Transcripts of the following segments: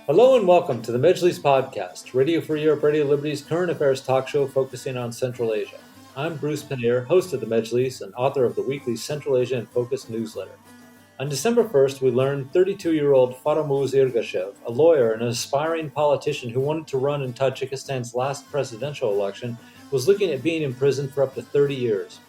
Hello and welcome to the Majlis podcast, Radio Free Europe, Radio Liberty's current affairs talk show focusing on Central Asia. I'm Bruce Pannier, host of the Majlis and author of the weekly Central Asia in Focus newsletter. On December 1st, we learned 32-year-old Faramuz Ergashev, a lawyer and an aspiring politician who wanted to run in Tajikistan's last presidential election, was looking at being imprisoned for up to 30 years.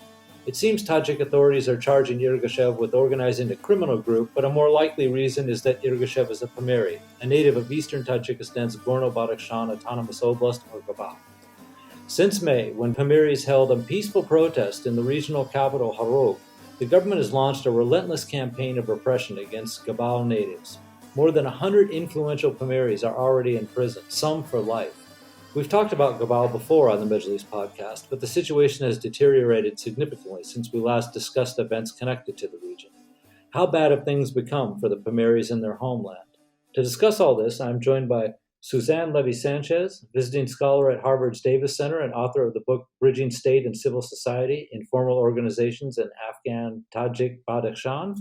It seems Tajik authorities are charging Ergashev with organizing a criminal group, but a more likely reason is that Ergashev is a Pamiri, a native of eastern Tajikistan's Gorno-Badakhshan Autonomous Oblast, or Gabal. Since May, when Pamiris held a peaceful protest in the regional capital Harov, the government has launched a relentless campaign of repression against Gabal natives. More than 100 influential Pamiris are already in prison, some for life. We've talked about Gabal before on the Majlis podcast, but the situation has deteriorated significantly since we last discussed events connected to the region. How bad have things become for the Pamiris in their homeland? To discuss all this, I'm joined by Suzanne Levi-Sanchez, visiting scholar at Harvard's Davis Center and author of the book Bridging State and Civil Society, Informal Organizations in Afghan Badakhshan,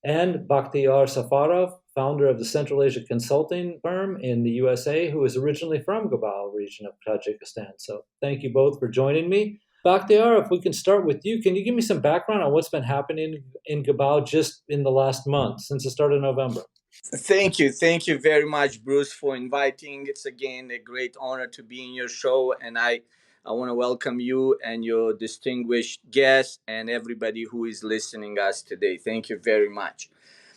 and Bakhtiyor Safarov, founder of the Central Asia consulting firm in the USA, who is originally from Gabal region of Tajikistan. So thank you both for joining me. Bakhtiyor, if we can start with you, can you give me some background on what's been happening in Gabal just in the last month, since the start of November? Thank you. Thank you very much, Bruce, for inviting. It's again a great honor to be in your show. And I want to welcome you and your distinguished guests and everybody who is listening us today. Thank you very much.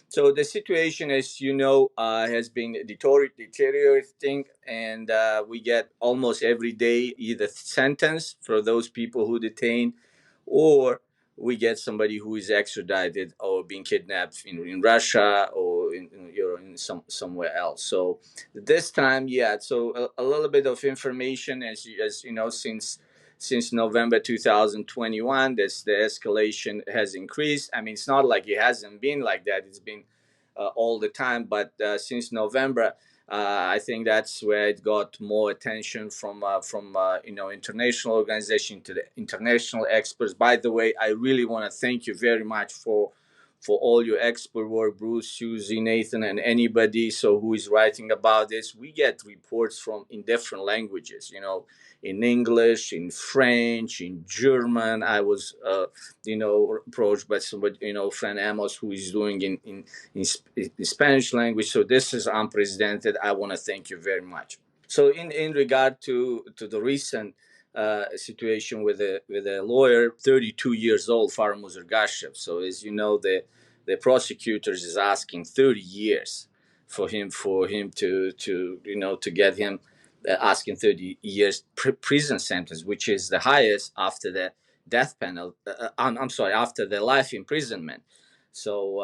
So the situation, as you know, has been deteriorating, and we get almost every day either sentence for those people who detain, or we get somebody who is extradited or being kidnapped in Russia or in somewhere else. So this time, so a little bit of information, as you know, since November 2021, the escalation has increased. I mean, it's not like it hasn't been like that. It's been all the time, but since November, I think that's where it got more attention from international organization to the international experts. By the way, I really want to thank you very much for all your expert work, Bruce, Susie, Nathan, and anybody who is writing about this. We get reports from in different languages, in English, in French, in German. I was, approached by somebody, friend Amos, who is doing in Spanish language. So this is unprecedented. I want to thank you very much. So in regard to the recent situation with a lawyer, 32 years old, Faramuz Ergashev. So as you know, the prosecutors is asking 30 years for him to get him asking 30 years prison sentence, which is the highest after the death penalty. After the life imprisonment. So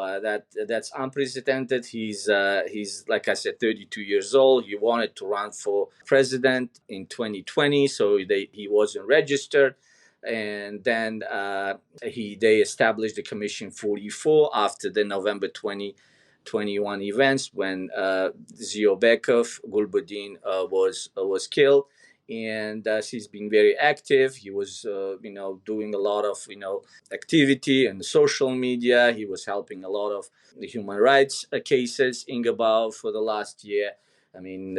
that's unprecedented. He's like I said, 32 years old. He wanted to run for president in 2020, so he wasn't registered. And then they established the Commission 44 after the November 2021 events when Ziobekov Gulbuddin was killed. And he's been very active. He was, doing a lot of, activity in social media. He was helping a lot of the human rights cases in Gabal for the last year. I mean,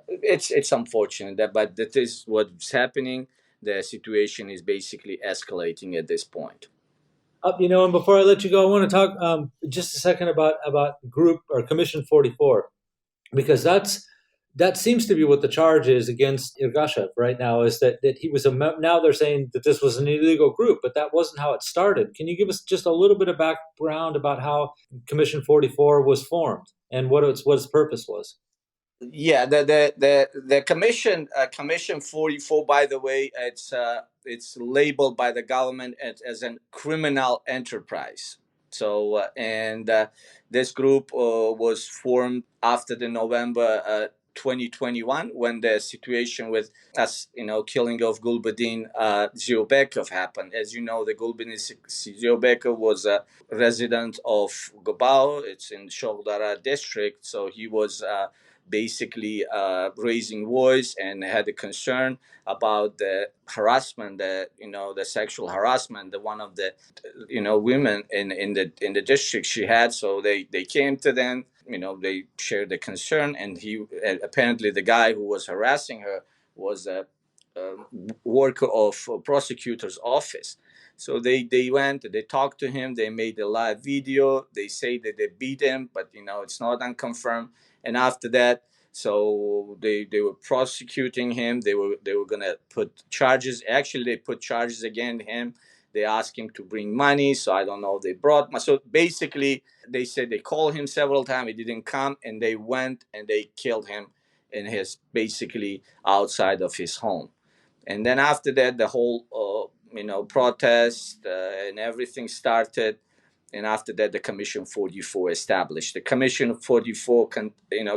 it's unfortunate, but that is what's happening. The situation is basically escalating at this point. And before I let you go, I want to talk just a second about group or Commission 44, because that seems to be what the charge is against Ergashev right now, is that he was now they're saying that this was an illegal group, but that wasn't how it started. Can you give us just a little bit of background about how Commission 44 was formed and what its purpose was? Yeah, the commission 44, by the way, it's labeled by the government as a criminal enterprise. So this group was formed after the November 2021, when the situation with killing of Gulbuddin Ziobekov happened. As you know, the Gulbuddin Ziobekov was a resident of Gabal. It's in Shohdara district, so he was basically raising voice and had a concern about the harassment, the sexual harassment that one of the women in the district she had. So they came to them, they shared the concern, and he apparently the guy who was harassing her was a worker of prosecutor's office. So they went, they talked to him, they made a live video, they say that they beat him, but it's not unconfirmed. And after that, so they were prosecuting him. They were gonna put charges. Actually, they put charges against him. They asked him to bring money. So I don't know if they brought. So basically, they said they called him several times. He didn't come, and they went and they killed him in his basically outside of his home. And then after that, the whole protest and everything started. And after that, the Commission 44 established. The Commission 44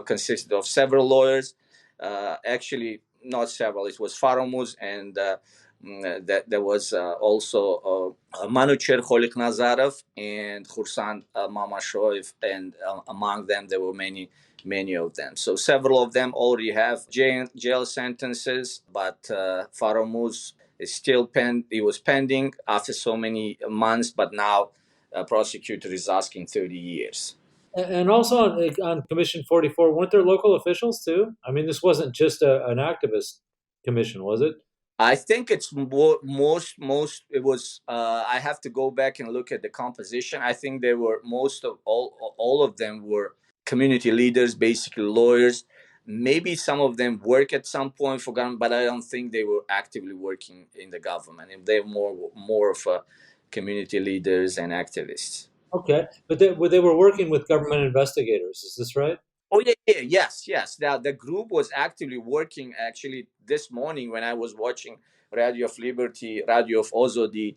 consisted of several lawyers. Actually, not several. It was Faramuz, and that there was also Manucher Kholik Nazarov and Khursan Mamashoev, and among them there were many of them. So several of them already have jail sentences, but Faramuz is still he was pending after so many months, but now a prosecutor is asking 30 years. And also on Commission 44, weren't there local officials too? I mean, this wasn't just an activist commission, was it? I think it's most. It was. I have to go back and look at the composition. I think they were most of all of them were community leaders, basically lawyers. Maybe some of them work at some point for government, but I don't think they were actively working in the government. And they're more of a community leaders and activists. Okay, but they were working with government investigators. Is this right? Oh yeah, yes. The group was actively working. Actually, this morning when I was watching Radio of Liberty, Radio of Ozodi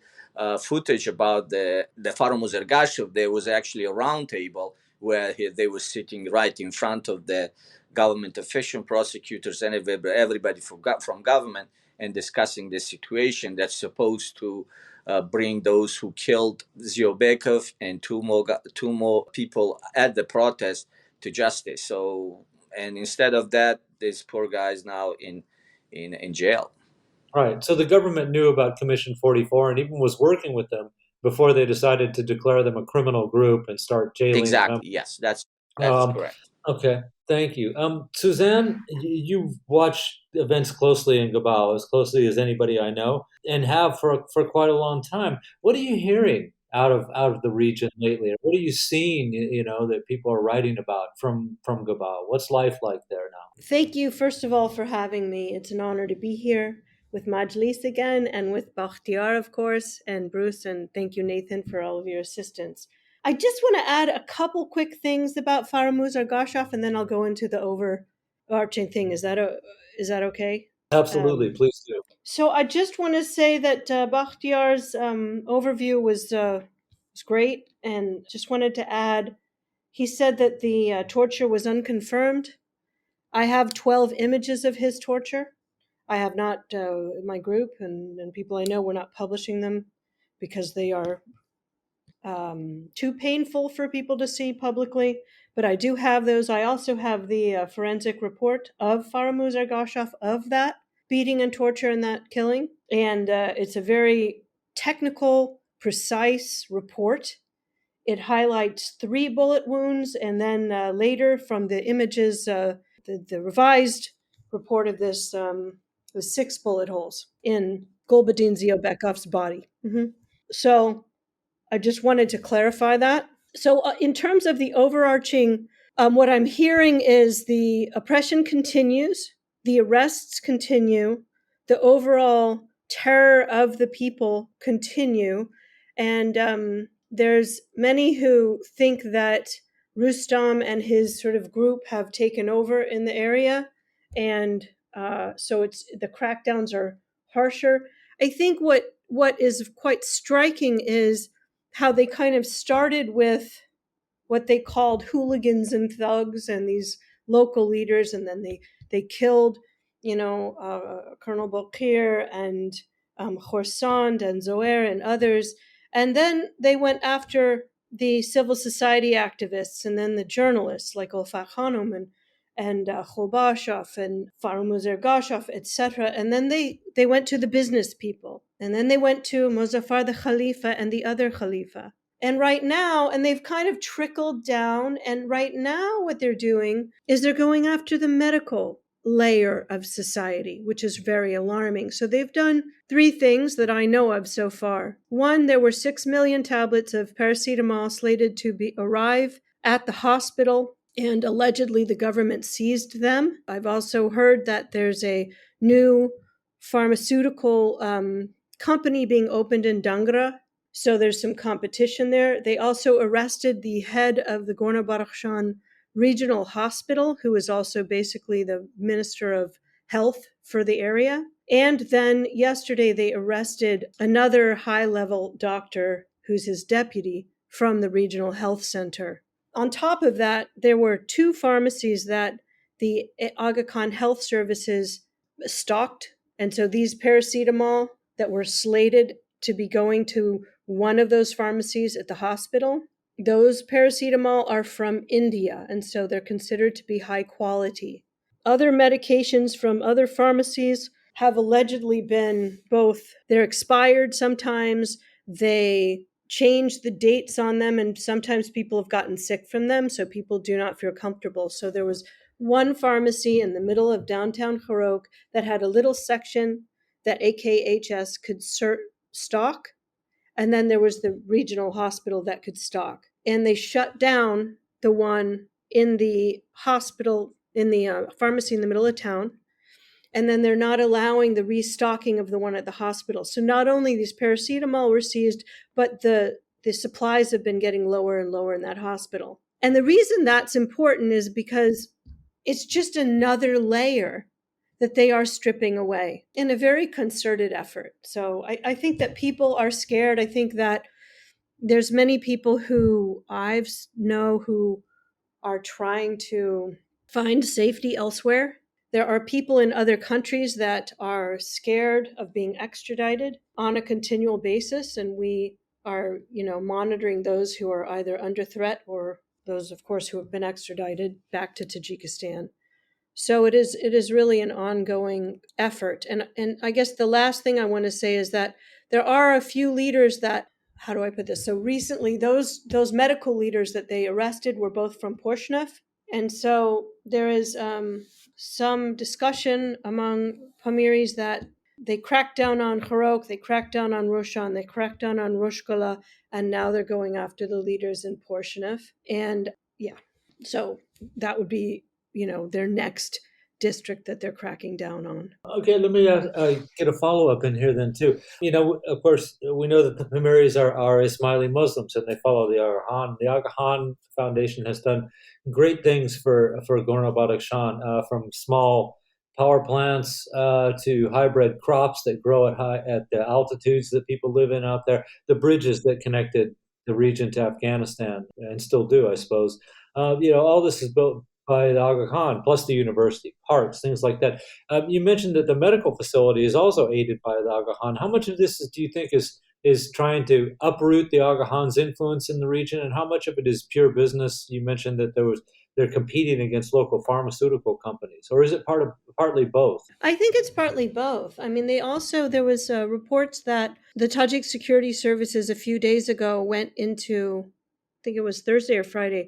footage about the Faramuz Ergashev, there was actually a round table where they were sitting right in front of the government official, prosecutors, and everybody from government, and discussing the situation that's supposed to bring those who killed Ziobekov and two more people at the protest to justice. So, and instead of that, this poor guy is now in jail. Right. So the government knew about Commission 44 and even was working with them before they decided to declare them a criminal group and start jailing them. Exactly. Yes, that's correct. Okay. Thank you. Suzanne, you've watched events closely in Gabal, as closely as anybody I know, and have for quite a long time. What are you hearing out of the region lately? What are you seeing, that people are writing about from Gabal? What's life like there now? Thank you, first of all, for having me. It's an honor to be here with Majlis again and with Bakhtiyor, of course, and Bruce, and thank you, Nathan, for all of your assistance. I just want to add a couple quick things about Faramuz Argashov, and then I'll go into the overarching thing. Is that okay? Absolutely. Please do. So I just want to say that Bakhtiyor's overview was great, and just wanted to add, he said that the torture was unconfirmed. I have 12 images of his torture. I have not, my group and people I know, we're not publishing them because they are too painful for people to see publicly. But I do have those. I also have the forensic report of Faramuz Argashov of that beating and torture and that killing. And it's a very technical, precise report. It highlights 3 bullet wounds, and then later from the images, the revised report of this was 6 bullet holes in Gulbuddin Ziobekov's body. So I just wanted to clarify that. So in terms of the overarching, what I'm hearing is the oppression continues, the arrests continue, the overall terror of the people continue, and there's many who think that Rustam and his sort of group have taken over in the area, and so it's the crackdowns are harsher. I think what is quite striking is how they kind of started with what they called hooligans and thugs and these local leaders, and then they killed, Colonel Bakhtiyor and Khorsand and Zoer and others, and then they went after the civil society activists and then the journalists like Olfa Khanum and Khobashov and Farumuz Ergashov, etc. And then they went to the business people. And then they went to Muzaffar the Khalifa and the other Khalifa. And right now, and they've kind of trickled down, and right now what they're doing is they're going after the medical layer of society, which is very alarming. So they've done three things that I know of so far. One, there were 6 million tablets of paracetamol slated to arrive at the hospital, and allegedly the government seized them. I've also heard that there's a new pharmaceutical company being opened in Dangra. So there's some competition there. They also arrested the head of the Gorno-Badakhshan Regional Hospital, who is also basically the Minister of Health for the area. And then yesterday they arrested another high-level doctor who's his deputy from the Regional Health Center. On top of that, there were 2 pharmacies that the Aga Khan Health Services stocked. And so these paracetamol that were slated to be going to one of those pharmacies at the hospital, those paracetamol are from India, and so they're considered to be high quality. Other medications from other pharmacies have allegedly been they're expired sometimes, they change the dates on them, and sometimes people have gotten sick from them, so people do not feel comfortable. So there was one pharmacy in the middle of downtown Khorog that had a little section that AKHS could stock, and then there was the regional hospital that could stock. And they shut down the one in the hospital, in the pharmacy in the middle of town. And then they're not allowing the restocking of the one at the hospital. So not only these paracetamol were seized, but the supplies have been getting lower and lower in that hospital. And the reason that's important is because it's just another layer that they are stripping away in a very concerted effort. So I think that people are scared. I think that there's many people who I know who are trying to find safety elsewhere. There are people in other countries that are scared of being extradited on a continual basis, and we are, monitoring those who are either under threat or those, of course, who have been extradited back to Tajikistan. So it is really an ongoing effort. And I guess the last thing I want to say is that there are a few leaders that, how do I put this? So recently, those medical leaders that they arrested were both from Porshnev. And so there is some discussion among Pamiris that they cracked down on Khorog, they cracked down on Roshan, they cracked down on Roshkola, and now they're going after the leaders in Porshnev. And yeah, so that would be, their next district that they're cracking down on. Okay, let me get a follow-up in here then too. Of course, we know that the Pamiris are Ismaili Muslims and they follow the Aga Khan. The Aga Khan Foundation has done great things for Gorno-Badakhshan, from small power plants to hybrid crops that grow at the altitudes that people live in out there, the bridges that connected the region to Afghanistan and still do, I suppose. All this is built by the Aga Khan, plus the university, parks, things like that. You mentioned that the medical facility is also aided by the Aga Khan. How much of this do you think is trying to uproot the Aga Khan's influence in the region, and how much of it is pure business? You mentioned that they're competing against local pharmaceutical companies, or is it partly both? I think it's partly both. I mean, there was reports that the Tajik security services a few days ago went into, I think it was Thursday or Friday.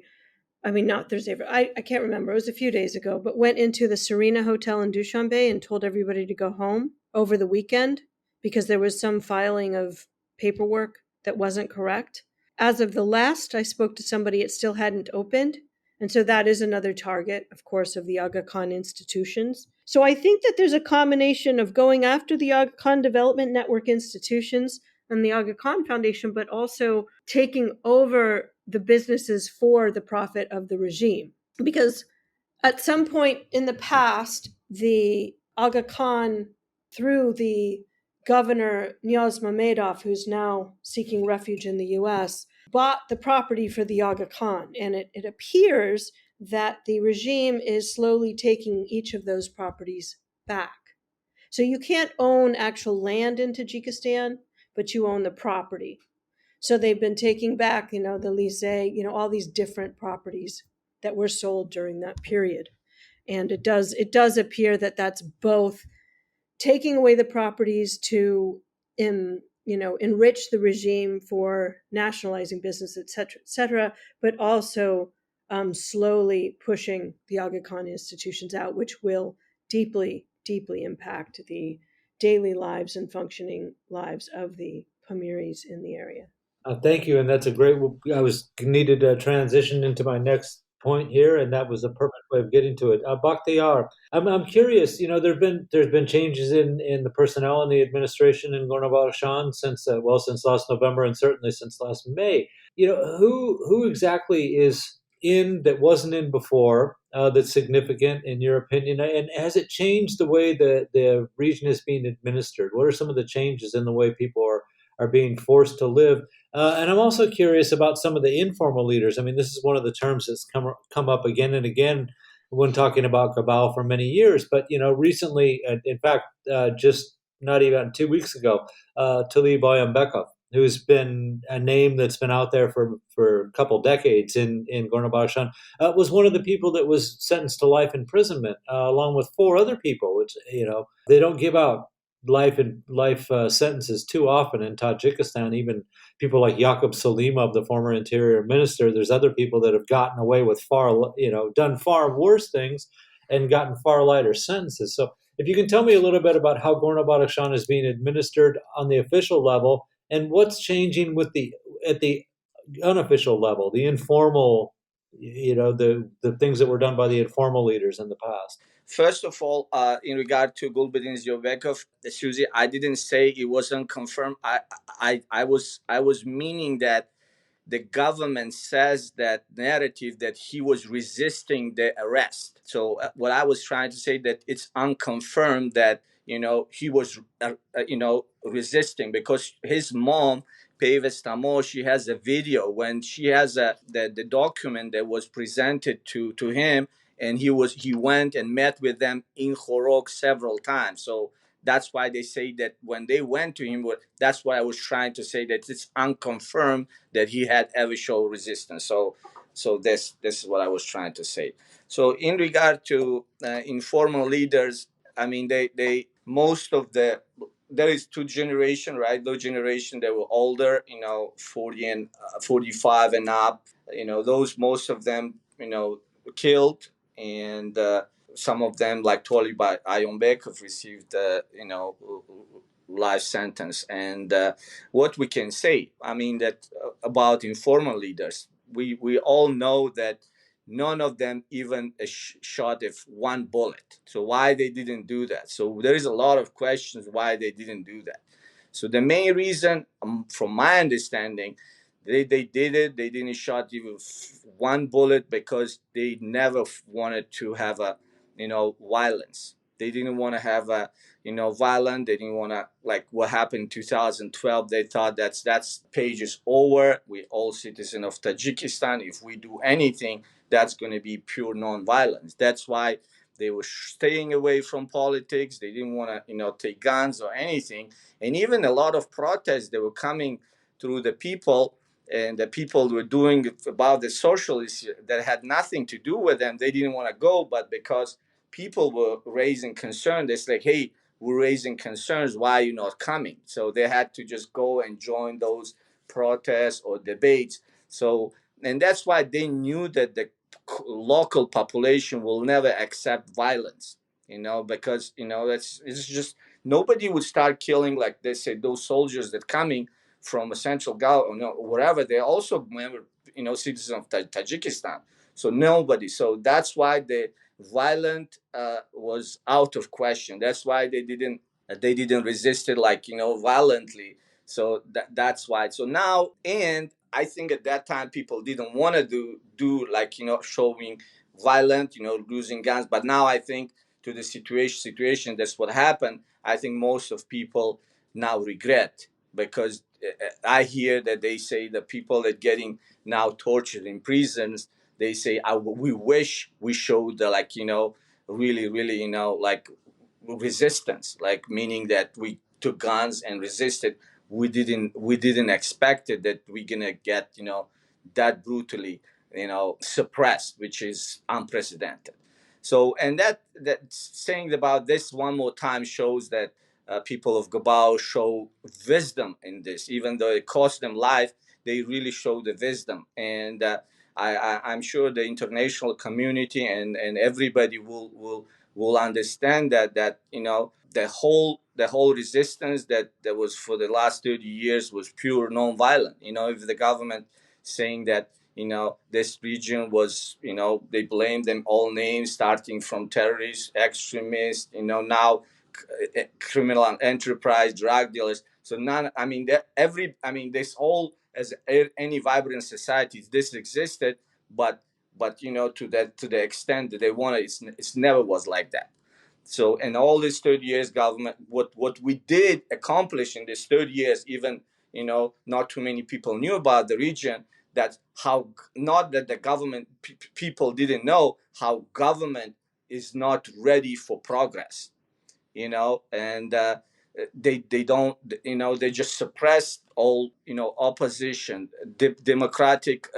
I mean, not Thursday, I can't remember. It was a few days ago, but went into the Serena Hotel in Dushanbe and told everybody to go home over the weekend because there was some filing of paperwork that wasn't correct. As of the last I spoke to somebody, it still hadn't opened. And so that is another target, of course, of the Aga Khan institutions. So I think that there's a combination of going after the Aga Khan Development Network institutions and the Aga Khan Foundation, but also taking over the businesses for the profit of the regime. Because at some point in the past, the Aga Khan, through the governor Niaz Mamedov, who's now seeking refuge in the US, bought the property for the Aga Khan. And it appears that the regime is slowly taking each of those properties back. So you can't own actual land in Tajikistan, but you own the property. So they've been taking back, the lycée, all these different properties that were sold during that period. And it does appear that that's both taking away the properties to enrich the regime for nationalizing business, et cetera, but also slowly pushing the Aga Khan institutions out, which will deeply, deeply impact the daily lives and functioning lives of the Pamiris in the area. Thank you, and that's a great. I was needed to transition into my next point here, and that was a perfect way of getting to it. Bakhtiyor, I'm curious. There's been changes in the personnel in the administration in Gorno-Badakhshan since last November, and certainly since last May. Who exactly is in that wasn't in before, that's significant in your opinion, and has it changed the way the region is being administered? What are some of the changes in the way people are being forced to live? And I'm also curious about some of the informal leaders. I mean, this is one of the terms that's come up again and again when talking about Cabal for many years. But recently, in fact, just not even 2 weeks ago, Talib Oyambekov, who's been a name that's been out there for a couple decades in Gorno-Badakhshan, was one of the people that was sentenced to life imprisonment, along with four other people. Which they don't give out life sentences too often in Tajikistan. Even people like Yaqub Salimov, the former interior minister, there's other people that have gotten away with done far worse things and gotten far lighter sentences. So if you can tell me a little bit about how Gorno-Badakhshan is being administered on the official level and what's changing at the unofficial level, the informal, the things that were done by the informal leaders in the past. First of all, in regard to Gulbuddin Ziobekov, Susie, I didn't say it wasn't confirmed. I was meaning that the government says that narrative that he was resisting the arrest. So what I was trying to say, that it's unconfirmed that he was resisting, because his mom, Pamiris, she has a video when she has the document that was presented to him, and he went and met with them in Khorog several times. So that's why they say that when they went to him, that's what I was trying to say, that it's unconfirmed that he had ever shown resistance. So this is what I was trying to say. So in regard to informal leaders, I mean, they most of there is two generation, right? Those generation that were older, 40 and 45 and up, those, most of them, killed, and some of them, like Tolly by Ayombekov, received life sentence. And what we can say, I mean, that about informal leaders, we all know that none of them even shot if one bullet. So why they didn't do that? So there is a lot of questions why they didn't do that. So the main reason, from my understanding, they did it. They didn't shot even one bullet because they never wanted to have violence. They didn't want to have violent. They didn't want to, like what happened in 2012. They thought that's page is over. We all citizens of Tajikistan. If we do anything, that's going to be pure non-violence. That's why they were staying away from politics. They didn't want to take guns or anything. And even a lot of protests that were coming through the people, and the people were doing about the socialists that had nothing to do with them. They didn't want to go, but because people were raising concerns, it's like, hey, we're raising concerns, why are you not coming? So they had to just go and join those protests or debates. So, and that's why they knew that the local population will never accept violence, because it's just, nobody would start killing, like they say, those soldiers that coming from a central government or wherever. They're also member, citizens of Tajikistan. So nobody. So that's why the violent was out of question. That's why they didn't resist it, like violently. So that's why. So now, and I think at that time people didn't want to do like showing violent, losing guns. But now I think, to the situation that's what happened. I think most of people now regret, because I hear that they say the people that getting now tortured in prisons, they say, we wish we showed the, like really really like resistance, like meaning that we took guns and resisted. We didn't expect it, that we're gonna get that brutally suppressed, which is unprecedented. So, and that saying about this one more time shows that people of Gabao show wisdom in this, even though it cost them life. They really show the wisdom, and I'm sure the international community and everybody will understand that the whole resistance that was for the last 30 years was pure non-violent. If the government saying that this region was, they blame them all names starting from terrorists, extremists, now criminal enterprise, drug dealers. So none, I mean, this all, as any vibrant society, this existed, but to the extent that they want it, it's never was like that. So in all these 30 years, government, what we did accomplish in these 30 years, even not too many people knew about the region. That how, not that the government people didn't know how government is not ready for progress, and they don't, they just suppress all opposition, democratic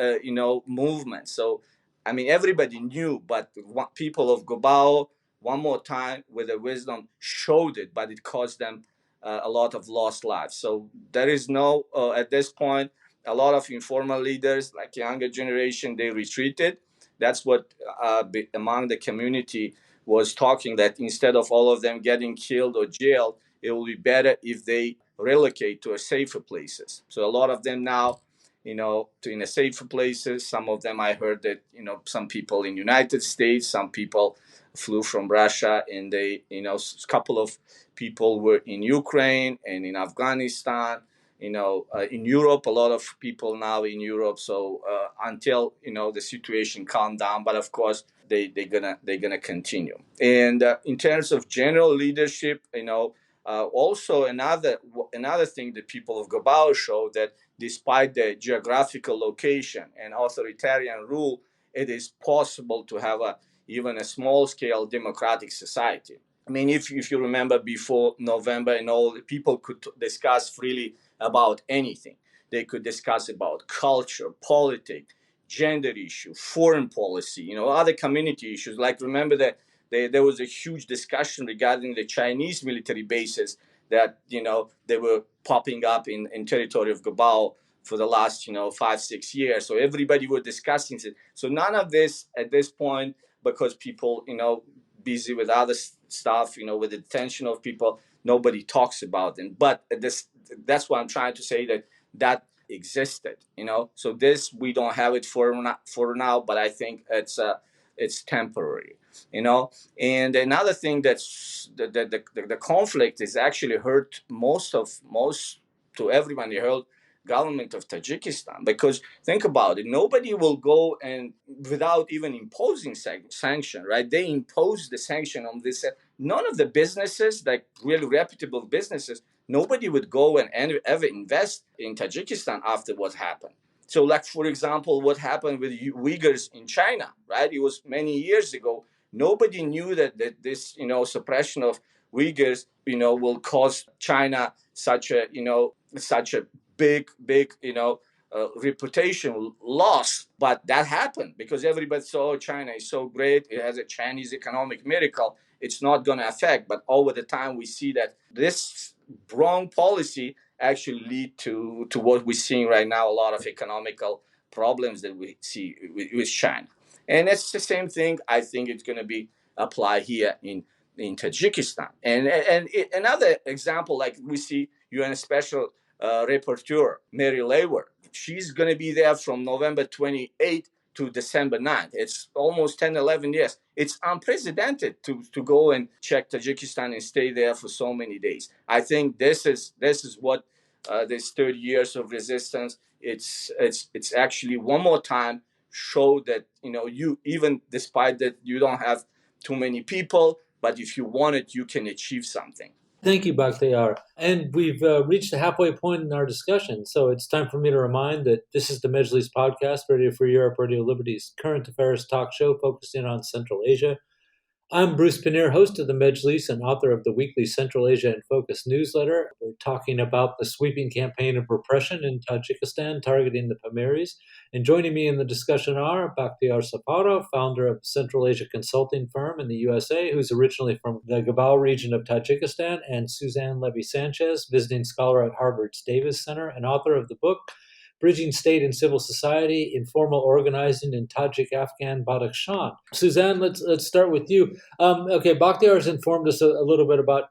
movement. So I mean everybody knew, but people of Gobao, one more time with the wisdom, showed it, but it caused them a lot of lost lives. So there is no at this point, a lot of informal leaders like younger generation, they retreated. That's what among the community was talking, that instead of all of them getting killed or jailed, it will be better if they relocate to a safer places. So a lot of them now, to in a safer places. Some of them I heard that some people in United States, some people flew from Russia, and they a couple of people were in Ukraine and in Afghanistan. In Europe, a lot of people now in Europe. So until the situation calm down, but of course they're gonna continue. And in terms of general leadership, also another thing that people of Gabao show, that despite the geographical location and authoritarian rule, it is possible to have even a small scale democratic society. I mean, if you remember before November and all, people could discuss freely about anything. They could discuss about culture, politics, gender issue, foreign policy, other community issues. Like, remember that there was a huge discussion regarding the Chinese military bases that they were popping up in territory of Gabao for the last 5-6 years. So everybody were discussing it. So none of this at this point, because people busy with other stuff, with the attention of people, nobody talks about them. But that's what I'm trying to say, that existed. So this, we don't have it for now, but I think it's temporary. And another thing, that's the conflict is actually hurt most to everyone. It hurt government of Tajikistan, because think about it, nobody will go and without even imposing sanction, right? They impose the sanction on this. None of the businesses, like really reputable businesses, nobody would go and ever invest in Tajikistan after what happened. So, like, for example, what happened with Uyghurs in China, right? It was many years ago. Nobody knew that this, suppression of Uyghurs, will cause China such a big, reputation loss. But that happened because everybody saw China is so great. It has a Chinese economic miracle. It's not going to affect. But over the time, we see that this wrong policy actually lead to what we're seeing right now, a lot of economical problems that we see with China. And it's the same thing. I think it's going to be applied here in Tajikistan. And another example, like we see UN Special Rapporteur Mary Laver. She's going to be there from November 28th to December 9th. It's almost 10, 11 years. It's unprecedented to go and check Tajikistan and stay there for so many days. I think this is what this 30 years of resistance, it's actually one more time show that you, even despite that you don't have too many people, but if you want it, you can achieve something. Thank you, Bakhtiyor. And we've reached the halfway point in our discussion. So it's time for me to remind that this is the Mejlis podcast, Radio Free Europe, Radio Liberty's current affairs talk show focusing on Central Asia. I'm Bruce Pannier, host of the Majlis and author of the weekly Central Asia in Focus newsletter. We're talking about the sweeping campaign of repression in Tajikistan targeting the Pamiris. And joining me in the discussion are Bakhtiyor Safarov, founder of Central Asia consulting firm in the USA, who's originally from the Gabao region of Tajikistan, and Suzanne Levi-Sanchez, visiting scholar at Harvard's Davis Center and author of the book Bridging State and Civil Society, Informal Organizing in Tajik, Afghan Badakhshan. Suzanne, let's start with you. Okay, Bakhtiar has informed us a little bit about,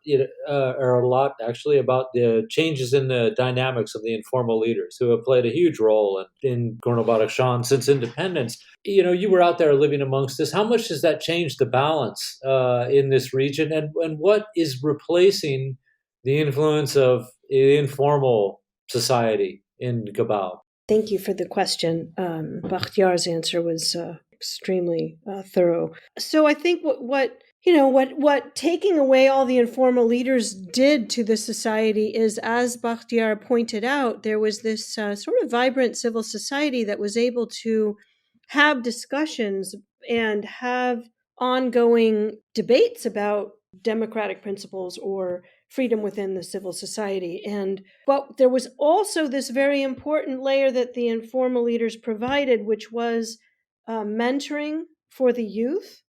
or a lot actually, about the changes in the dynamics of the informal leaders who have played a huge role in Gorno-Badakhshan since independence. You were out there living amongst us. How much has that changed the balance in this region, and what is replacing the influence of the informal society in Gabao? Thank you for the question. Bakhtiyar's answer was extremely thorough. So I think what taking away all the informal leaders did to the society is, as Bakhtiyar pointed out, there was this sort of vibrant civil society that was able to have discussions and have ongoing debates about democratic principles or freedom within the civil society. But there was also this very important layer that the informal leaders provided, which was mentoring for the youth.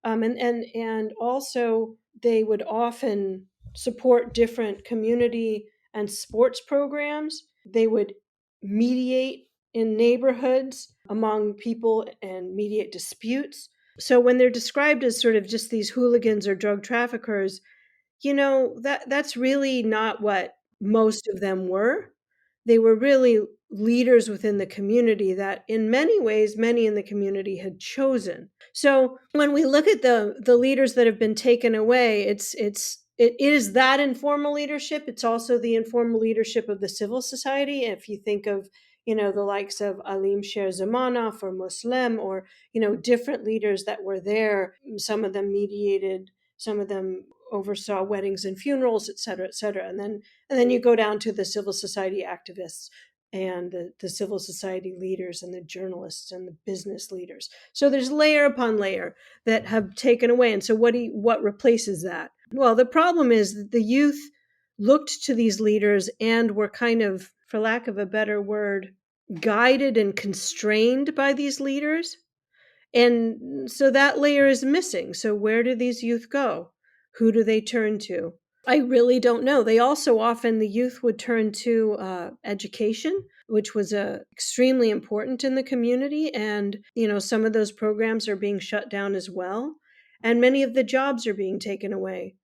And also they would often support different community and sports programs. They would mediate in neighborhoods among people and mediate disputes. So when they're described as sort of just these hooligans or drug traffickers, that's really not what most of them were. They were really leaders within the community that in many ways many in the community had chosen. So when we look at the leaders that have been taken away, it is that informal leadership. It's also the informal leadership of the civil society. If you think of the likes of Alim Sher Zamanov or Muslim, or different leaders that were there, some of them mediated, some of them oversaw weddings and funerals, et cetera, et cetera. And then you go down to the civil society activists and the civil society leaders and the journalists and the business leaders. So there's layer upon layer that have taken away. And so what replaces that? Well, the problem is that the youth looked to these leaders and were kind of, for lack of a better word, guided and constrained by these leaders. And so that layer is missing. So where do these youth go? Who do they turn to? I really don't know. They also often, the youth would turn to education, which was extremely important in the community. And, some of those programs are being shut down as well. And many of the jobs are being taken away.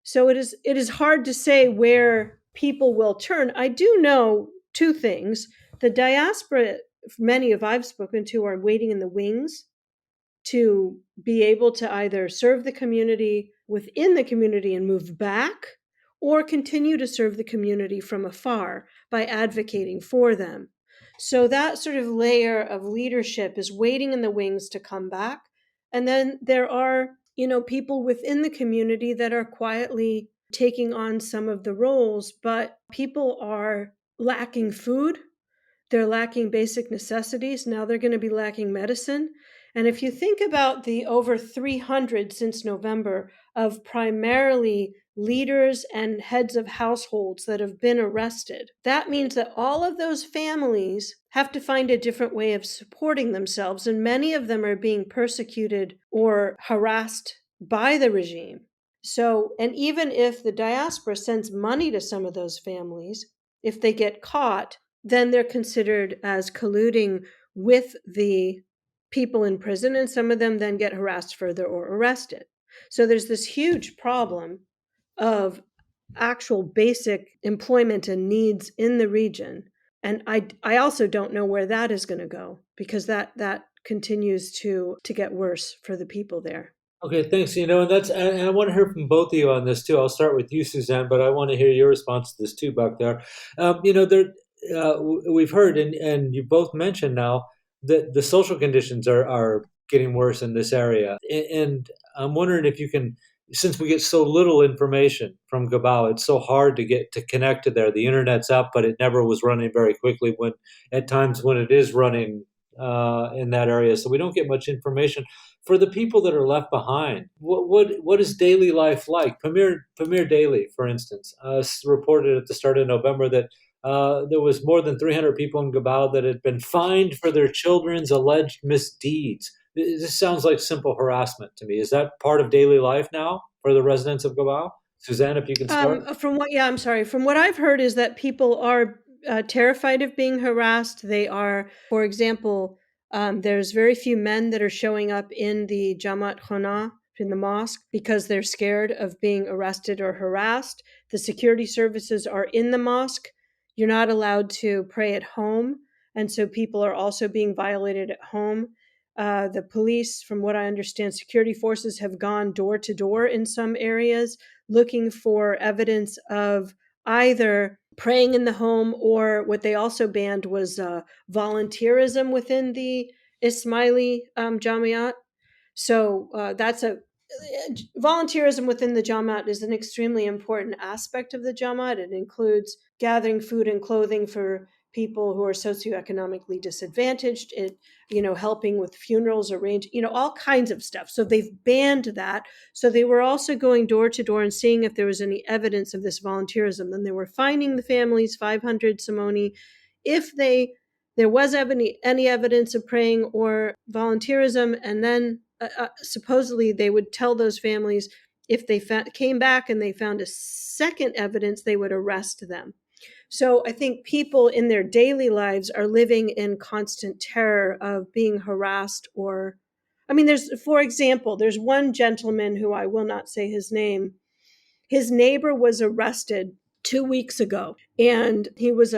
So it is hard to say where people will turn. I do know two things. The diaspora, many of I've spoken to, are waiting in the wings to be able to either serve the community within the community and move back, or continue to serve the community from afar by advocating for them. So that sort of layer of leadership is waiting in the wings to come back. And then there are, people within the community that are quietly taking on some of the roles, but people are lacking food. They're lacking basic necessities. Now they're going to be lacking medicine. And if you think about the over 300 since November of primarily leaders and heads of households that have been arrested, that means that all of those families have to find a different way of supporting themselves. And many of them are being persecuted or harassed by the regime. So, and even if the diaspora sends money to some of those families, if they get caught, then they're considered as colluding with the people in prison, and some of them then get harassed further or arrested. So there's this huge problem of actual basic employment and needs in the region. And I also don't know where that is going to go, because that continues to get worse for the people there. Okay, thanks. And I want to hear from both of you on this too. I'll start with you, Suzanne, but I want to hear your response to this too, Bakhtiar. We've heard, and you both mentioned now, that the social conditions are getting worse in this area. And I'm wondering if you can, since we get so little information from Gabao, it's so hard to connect to there. The internet's up, but it never was running very quickly. At times when it is running, in that area, so we don't get much information. For the people that are left behind, what is daily life like? Pamir Daily, for instance, reported at the start of November that there was more than 300 people in Gabao that had been fined for their children's alleged misdeeds. This sounds like simple harassment to me. Is that part of daily life now for the residents of Gabao? Suzanne, if you can start. I'm sorry. From what I've heard is that people are terrified of being harassed. They are, for example, there's very few men that are showing up in the Jamaat Khana, in the mosque, because they're scared of being arrested or harassed. The security services are in the mosque. You're not allowed to pray at home. And so people are also being violated at home. The police, from what I understand, security forces have gone door to door in some areas looking for evidence of either praying in the home, or what they also banned was volunteerism within the Ismaili Jamiat. So that's a volunteerism within the Jamaat is an extremely important aspect of the Jamaat. It includes gathering food and clothing for people who are socioeconomically disadvantaged. It, helping with funerals, all kinds of stuff. So they've banned that. So they were also going door to door and seeing if there was any evidence of this volunteerism. Then they were fining the families 500 simoni if there was any evidence of praying or volunteerism, and then supposedly they would tell those families if they came back and they found a second evidence, they would arrest them. So I think people in their daily lives are living in constant terror of being harassed for example, there's one gentleman who I will not say his name. His neighbor was arrested 2 weeks ago, and he was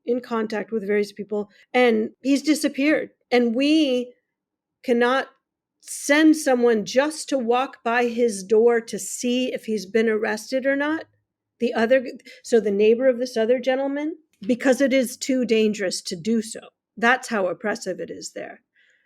in contact with various people, and he's disappeared. And we cannot send someone just to walk by his door to see if he's been arrested or not. The neighbor of this other gentleman, because it is too dangerous to do so. That's how oppressive it is there.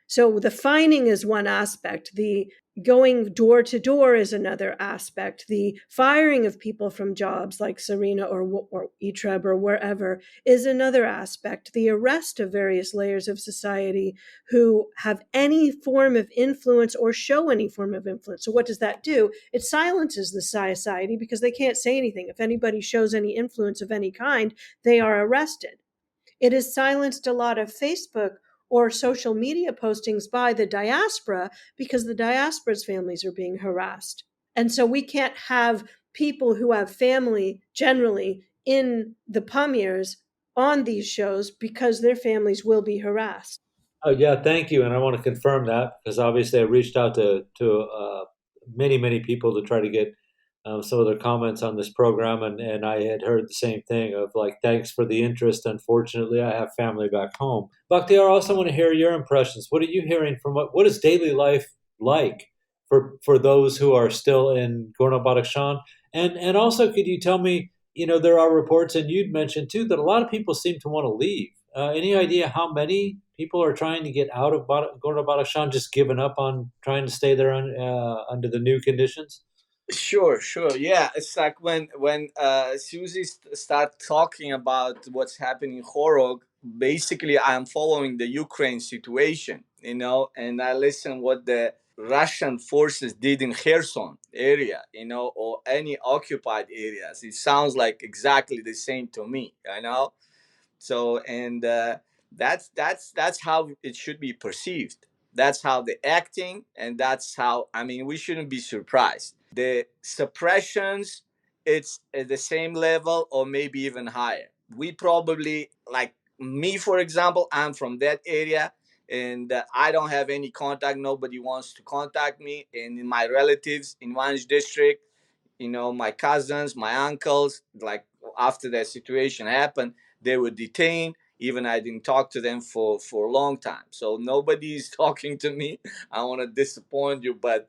So the fining is one aspect. The going door to door is another aspect. The firing of people from jobs like Serena or Itreb or wherever is another aspect. The arrest of various layers of society who have any form of influence or show any form of influence. So what does that do? It silences the society because they can't say anything. If anybody shows any influence of any kind, they are arrested. It has silenced a lot of Facebook or social media postings by the diaspora because the diaspora's families are being harassed. And so we can't have people who have family generally in the Pamirs on these shows because their families will be harassed. Oh, yeah, thank you. And I want to confirm that because obviously I reached out to many people to try to get some of their comments on this program, and I had heard the same thing of like, thanks for the interest. Unfortunately, I have family back home. Bakhtiyor, I also want to hear your impressions. What are you hearing from what is daily life like for those who are still in Gorno-Badakhshan? And also, could you tell me, there are reports, and you'd mentioned too, that a lot of people seem to want to leave. Any idea how many people are trying to get out of Gorno-Badakhshan, just given up on trying to stay there under the new conditions? Sure. Yeah, it's like when Susie start talking about what's happening in Horog. Basically, I'm following the Ukraine situation, and I listen what the Russian forces did in Kherson area, or any occupied areas. It sounds like exactly the same to me, So, and that's how it should be perceived. That's how they're acting, and that's how, I mean, we shouldn't be surprised. The suppressions, it's at the same level or maybe even higher. We probably, like me, for example, I'm from that area, and I don't have any contact. Nobody wants to contact me. And in my relatives in Wanj district, my cousins, my uncles, like after that situation happened, they were detained. Even I didn't talk to them for a long time. So nobody's talking to me. I want to disappoint you, but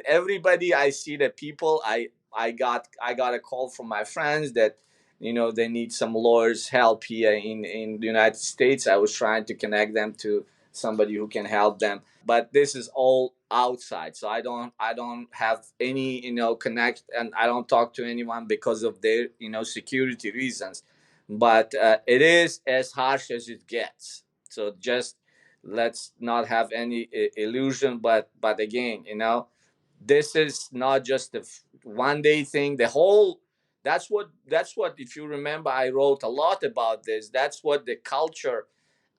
everybody, I see that people, I got a call from my friends that they need some lawyers help here in the United States. I was trying to connect them to somebody who can help them, but this is all outside, so I don't have any connect, and I don't talk to anyone because of their security reasons. But it is as harsh as it gets. So just Let's not have any illusion. But again, this is not just a one day thing. The whole that's what if you remember, I wrote a lot about this. That's what the culture,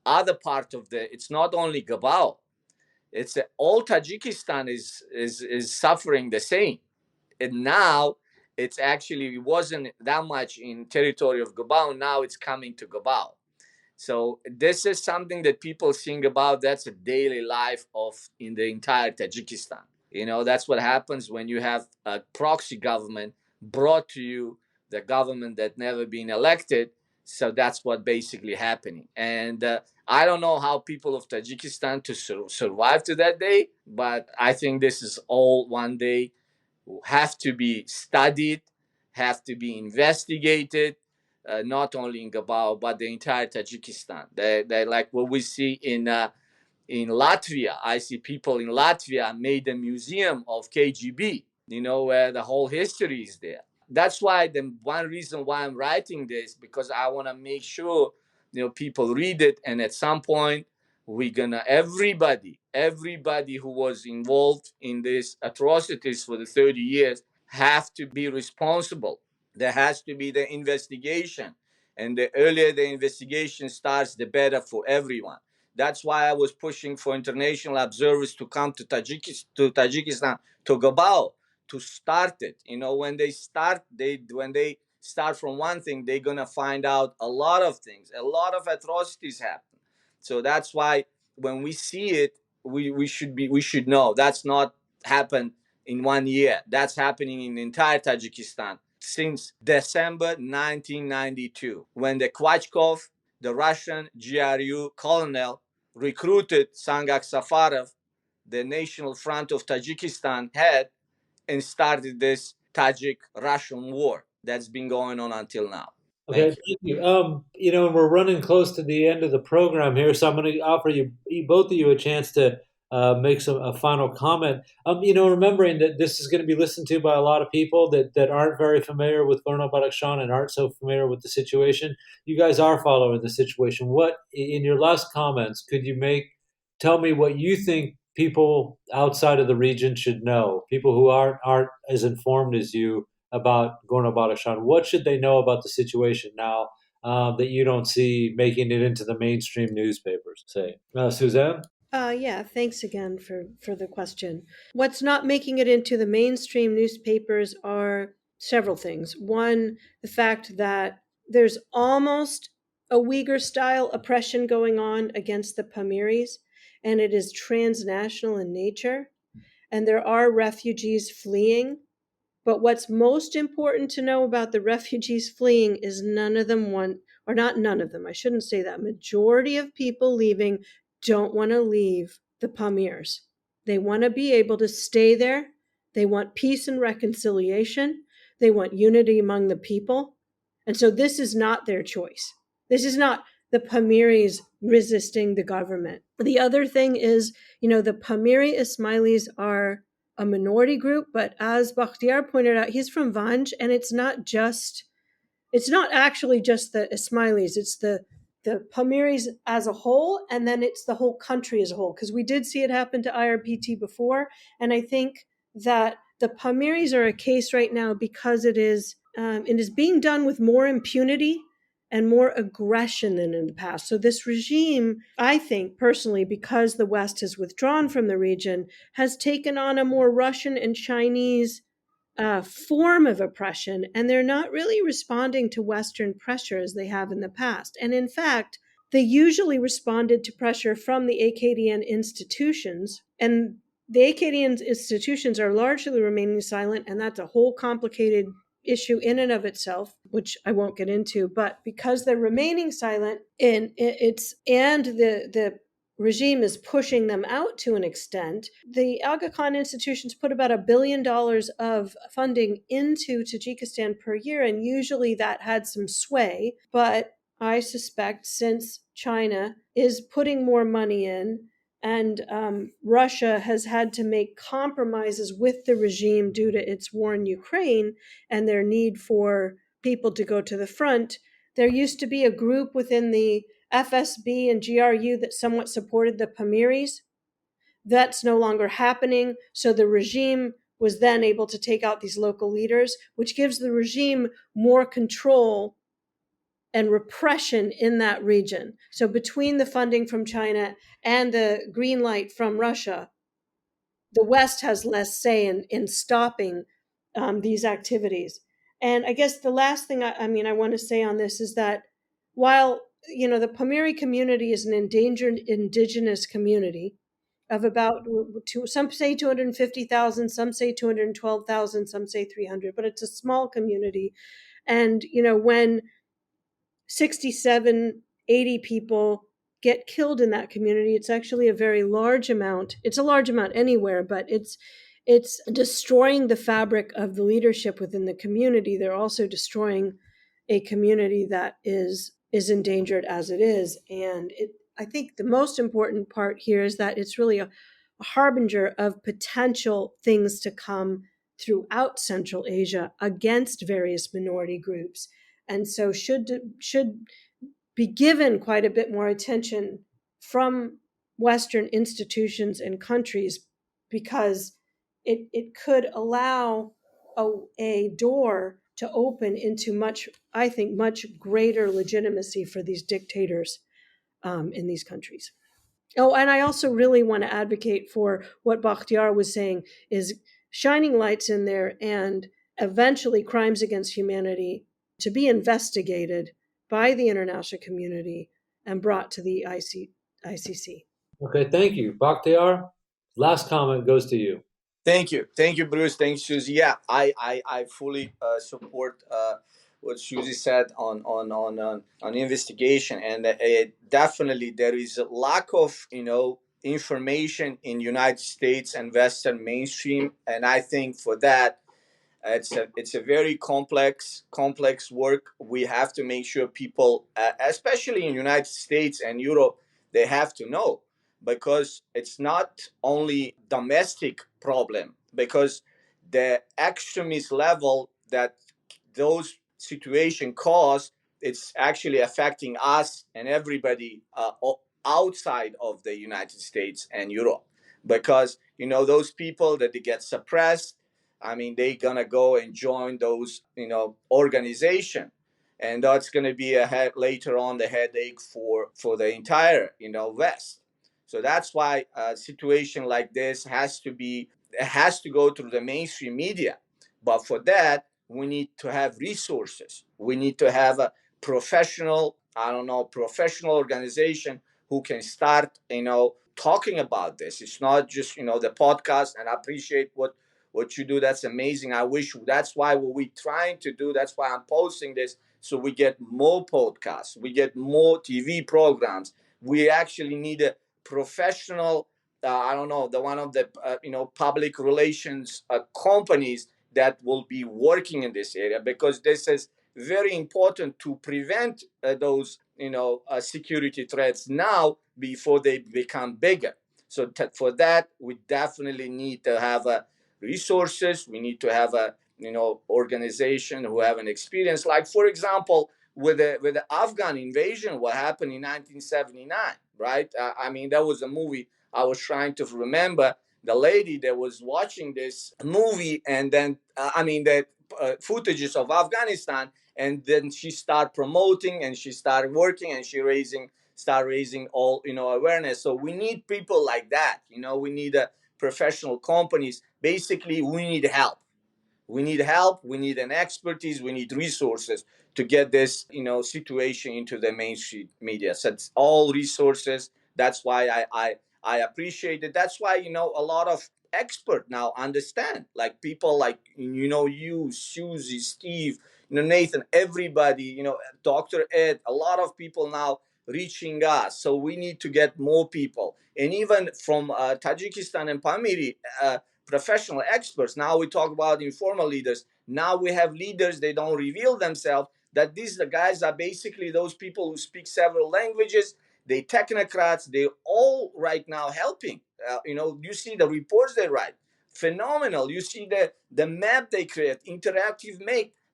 other part of the, it's not only Gabao, it's all Tajikistan is suffering the same. And now it's actually, it wasn't that much in territory of Gabao, now it's coming to Gabao. So this is something that people think about. That's a daily life of in the entire Tajikistan. That's what happens when you have a proxy government brought to you, the government that never been elected. So that's what basically happening. And I don't know how people of Tajikistan to survive to that day, but I think this is all one day have to be studied, have to be investigated, not only in Gabao but the entire Tajikistan. They like what we see in Latvia. I see people in Latvia made a museum of KGB, where the whole history is there. That's why the one reason why I'm writing this, because I want to make sure, people read it. And at some point, we're gonna, everybody who was involved in these atrocities for the 30 years have to be responsible. There has to be the investigation. And the earlier the investigation starts, the better for everyone. That's why I was pushing for international observers to come to Tajikistan, to Gabao, to start it. When they start from one thing, they're gonna find out a lot of things, a lot of atrocities happen. So that's why when we see it, we should know that's not happened in 1 year. That's happening in entire Tajikistan since December 1992, when the Kwachkov, the Russian GRU colonel, recruited Sangak Safarov, the National Front of Tajikistan head, and started this Tajik-Russian war that's been going on until now. Okay, Thank you. thank you. We're running close to the end of the program here, so I'm going to offer you both of you a chance to make a final comment. Remembering that this is going to be listened to by a lot of people that aren't very familiar with Gorno-Badakhshan and aren't so familiar with the situation. You guys are following the situation. What, in your last comments, could you tell me what you think people outside of the region should know? People who aren't as informed as you about Gorno-Badakhshan. What should they know about the situation now that you don't see making it into the mainstream newspapers? Say, Suzanne. Yeah, thanks again for the question. What's not making it into the mainstream newspapers are several things. One, the fact that there's almost a Uyghur style oppression going on against the Pamiris, and it is transnational in nature, and there are refugees fleeing. But what's most important to know about the refugees fleeing is none of them want, or not none of them, I shouldn't say that. Majority of people leaving don't want to leave the Pamirs. They want to be able to stay there. They want peace and reconciliation. They want unity among the people. And so this is not their choice. This is not the Pamiris resisting the government. The other thing is, the Pamiri Ismailis are a minority group, but as Bakhtiyor pointed out, he's from Vanj, and it's not actually just the Ismailis, it's the Pamiris as a whole, and then it's the whole country as a whole, because we did see it happen to IRPT before, and I think that the Pamiris are a case right now because it is being done with more impunity and more aggression than in the past. So this regime, I think personally, because the West has withdrawn from the region, has taken on a more Russian and Chinese form of oppression, and they're not really responding to Western pressure as they have in the past. And in fact, they usually responded to pressure from the AKDN institutions, and the AKDN institutions are largely remaining silent, and that's a whole complicated issue in and of itself, which I won't get into. But because they're remaining silent, and the regime is pushing them out to an extent, the Aga Khan institutions put about $1 billion of funding into Tajikistan per year, and usually that had some sway. But I suspect since China is putting more money in, and Russia has had to make compromises with the regime due to its war in Ukraine and their need for people to go to the front, there used to be a group within the FSB and GRU that somewhat supported the Pamiris. That's no longer happening. So the regime was then able to take out these local leaders, which gives the regime more control and repression in that region. So between the funding from China and the green light from Russia, the West has less say in stopping these activities. And I guess the last thing I want to say on this is that while the Pamiri community is an endangered indigenous community of about some say 250,000, some say 212,000, some say 300, but it's a small community. And when 67, 80 people get killed in that community, it's actually a very large amount. It's a large amount anywhere, but it's destroying the fabric of the leadership within the community. They're also destroying a community that is endangered as it is. And I think the most important part here is that it's really a harbinger of potential things to come throughout Central Asia against various minority groups, and so should be given quite a bit more attention from Western institutions and countries, because it could allow a door to open into much greater legitimacy for these dictators in these countries. Oh, and I also really want to advocate for what Bakhtiyor was saying, is shining lights in there and eventually crimes against humanity to be investigated by the international community and brought to the ICC. Okay, thank you. Bakhtiar, last comment goes to you. Thank you, Bruce. Thanks, Susie. Yeah, I fully support what Susie said on investigation, and definitely there is a lack of information in United States and Western mainstream, and I think for that it's a very complex work. We have to make sure people, especially in United States and Europe, they have to know, because it's not only domestic problem, because the extremist level that those situation cause, it's actually affecting us and everybody outside of the United States and Europe, because those people that they get suppressed, I mean, they're gonna go and join those, organization, and that's gonna be later on the headache for the entire, West. So that's why a situation like this has to go through the mainstream media. But for that, we need to have resources. We need to have a professional organization who can start, talking about this. It's not just, the podcast, and I appreciate what you do. That's amazing. I wish that's why what we're trying to do. That's why I'm posting this, so we get more podcasts, we get more TV programs. We actually need a professional, I don't know, the one of the public relations companies that will be working in this area, because this is very important to prevent those security threats now before they become bigger. So for that, we definitely need to have resources. We need to have a organization who have an experience. Like, for example, with the Afghan invasion, what happened in 1979, right? I mean, that was a movie I was trying to remember. The lady that was watching this movie, and then the footages of Afghanistan, and then she started promoting, and she started working, and start raising all awareness. So we need people like that. We need professional companies. Basically, we need help. We need help. We need an expertise. We need resources to get this, situation into the mainstream media. So it's all resources. That's why I appreciate it. That's why a lot of expert now understand, like people like you, Susie, Steve, Nathan, everybody, Dr. Ed. A lot of people now reaching us. So we need to get more people, and even from Tajikistan and Pamiri. Professional experts. Now we talk about informal leaders. Now we have leaders, they don't reveal themselves, that these the guys are basically those people who speak several languages. They technocrats. They all right now helping. You see the reports they write, phenomenal. You see the map they create, interactive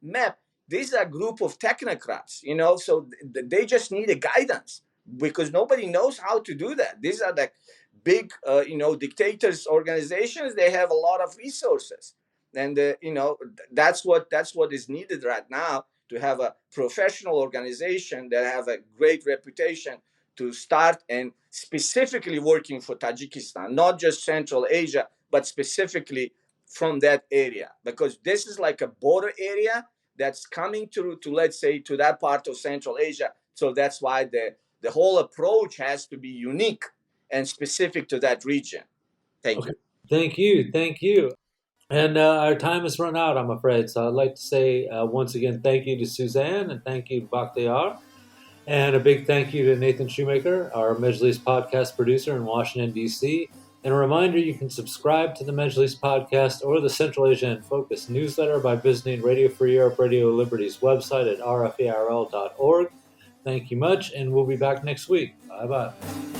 map. These are a group of technocrats. So they just need a guidance. because nobody knows how to do that. These are the big, dictators organizations. They have a lot of resources, and that's what is needed right now, to have a professional organization that have a great reputation to start and specifically working for Tajikistan, not just Central Asia, but specifically from that area, because this is like a border area that's coming to let's say to that part of Central Asia. So that's why the whole approach has to be unique and specific to that region. Thank you. Thank you. And our time has run out, I'm afraid. So I'd like to say once again, thank you to Suzanne and thank you, Bakhtiyor. And a big thank you to Nathan Shoemaker, our Majlis podcast producer in Washington, D.C. And a reminder, you can subscribe to the Majlis podcast or the Central Asia in Focus newsletter by visiting Radio Free Europe, Radio Liberty's website at rferl.org. Thank you much, and we'll be back next week. Bye-bye.